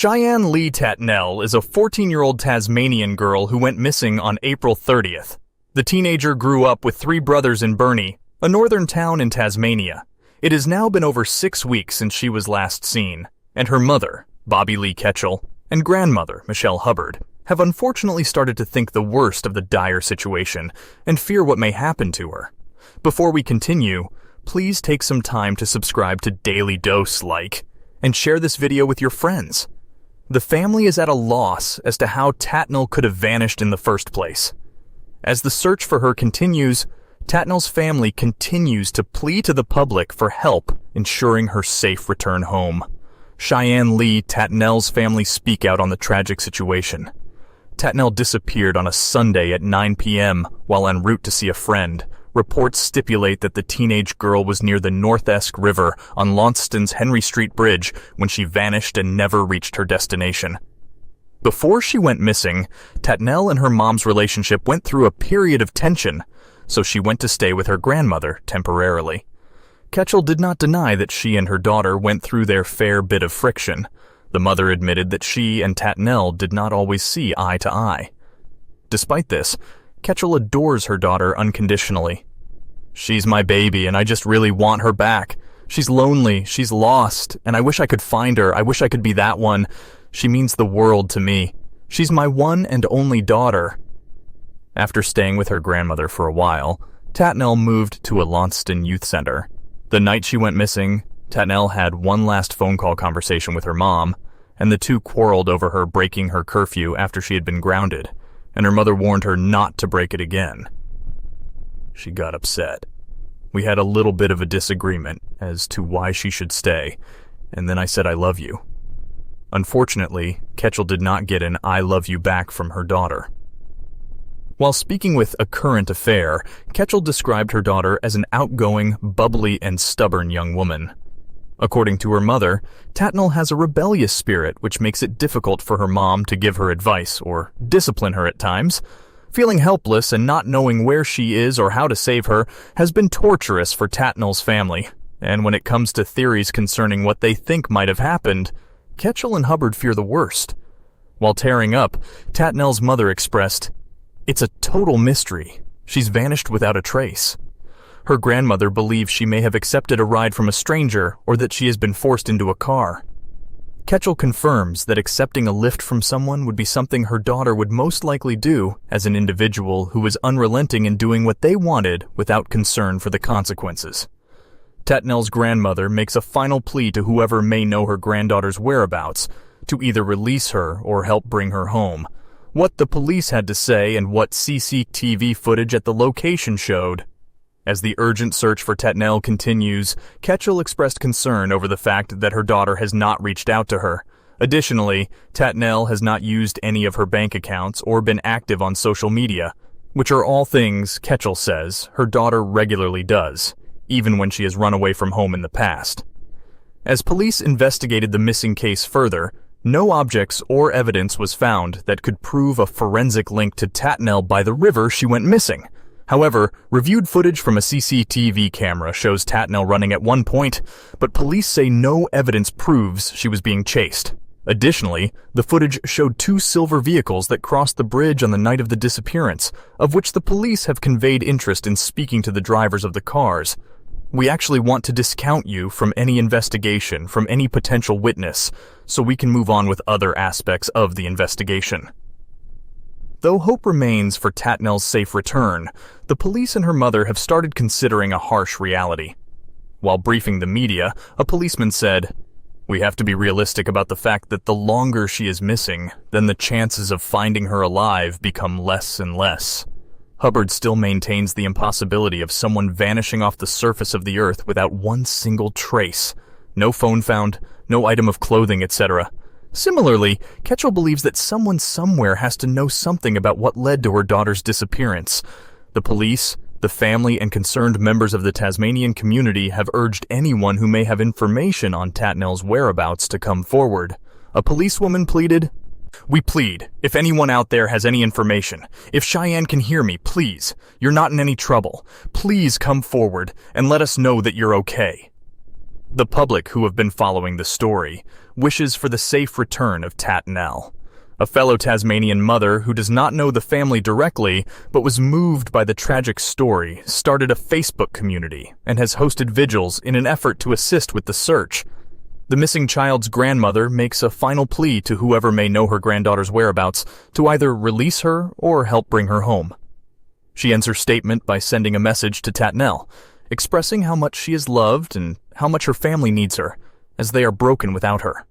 Cheyenne Lee Tatnell is a 14-year-old Tasmanian girl who went missing on April 30th. The teenager grew up with 3 brothers in Burnie, a northern town in Tasmania. It has now been over 6 weeks since she was last seen, and her mother, Bobby Lee Ketchell, and grandmother, Michelle Hubbard, have unfortunately started to think the worst of the dire situation and fear what may happen to her. Before we continue, please take some time to subscribe to Dailydose, and share this video with your friends. The family is at a loss as to how Tatnell could have vanished in the first place. As the search for her continues, Tatnell's family continues to plead to the public for help ensuring her safe return home. Cheyenne Lee Tatnell's family speak out on the tragic situation. Tatnell disappeared on a Sunday at 9 p.m. while en route to see a friend. Reports stipulate that the teenage girl was near the North Esk River on Launceston's Henry Street Bridge when she vanished and never reached her destination. Before she went missing, Tatnell and her mom's relationship went through a period of tension, so she went to stay with her grandmother temporarily. Ketchell did not deny that she and her daughter went through their fair bit of friction. The mother admitted that she and Tatnell did not always see eye to eye. Despite this, Ketchell adores her daughter unconditionally. "She's my baby, and I just really want her back. She's lonely, she's lost, and I wish I could find her. I wish I could be that one. She means the world to me. She's my one and only daughter." After staying with her grandmother for a while, Tatnell moved to a Launceston youth center. The night she went missing, Tatnell had one last phone call conversation with her mom, and the two quarreled over her breaking her curfew after she had been grounded, and her mother warned her not to break it again. She got upset. We had a little bit of a disagreement as to why she should stay, and then I said I love you. Unfortunately, Ketchell did not get an I love you back from her daughter. While speaking with A Current Affair, Ketchell described her daughter as an outgoing, bubbly, and stubborn young woman. According to her mother, Tatnell has a rebellious spirit which makes it difficult for her mom to give her advice or discipline her at times. Feeling helpless and not knowing where she is or how to save her has been torturous for Tatnell's family, and when it comes to theories concerning what they think might have happened, Ketchell and Hubbard fear the worst. While tearing up, Tatnell's mother expressed, "It's a total mystery. She's vanished without a trace." Her grandmother believes she may have accepted a ride from a stranger or that she has been forced into a car. Ketchell confirms that accepting a lift from someone would be something her daughter would most likely do as an individual who was unrelenting in doing what they wanted without concern for the consequences. Tatnell's grandmother makes a final plea to whoever may know her granddaughter's whereabouts to either release her or help bring her home. What the police had to say and what CCTV footage at the location showed. As the urgent search for Tatnell continues, Ketchell expressed concern over the fact that her daughter has not reached out to her. Additionally, Tatnell has not used any of her bank accounts or been active on social media, which are all things, Ketchell says, her daughter regularly does, even when she has run away from home in the past. As police investigated the missing case further, no objects or evidence was found that could prove a forensic link to Tatnell by the river she went missing. However, reviewed footage from a CCTV camera shows Tatnell running at one point, but police say no evidence proves she was being chased. Additionally, the footage showed 2 silver vehicles that crossed the bridge on the night of the disappearance, of which the police have conveyed interest in speaking to the drivers of the cars. "We actually want to discount you from any investigation, from any potential witness, so we can move on with other aspects of the investigation." Though hope remains for Tatnell's safe return, the police and her mother have started considering a harsh reality. While briefing the media, a policeman said, "We have to be realistic about the fact that the longer she is missing, then the chances of finding her alive become less and less." Hubbard still maintains the impossibility of someone vanishing off the surface of the earth without one single trace. No phone found, no item of clothing, etc. Similarly, Ketchell believes that someone somewhere has to know something about what led to her daughter's disappearance. The police, the family, and concerned members of the Tasmanian community have urged anyone who may have information on Tatnell's whereabouts to come forward. A policewoman pleaded, "We plead, if anyone out there has any information, if Cheyenne can hear me, please, you're not in any trouble. Please come forward and let us know that you're okay." The public who have been following the story wishes for the safe return of Tat Nell. A fellow Tasmanian mother who does not know the family directly but was moved by the tragic story started a Facebook community and has hosted vigils in an effort to assist with the search. The missing child's grandmother makes a final plea to whoever may know her granddaughter's whereabouts to either release her or help bring her home. She ends her statement by sending a message to Tat Nell, expressing how much she is loved and how much her family needs her, as they are broken without her.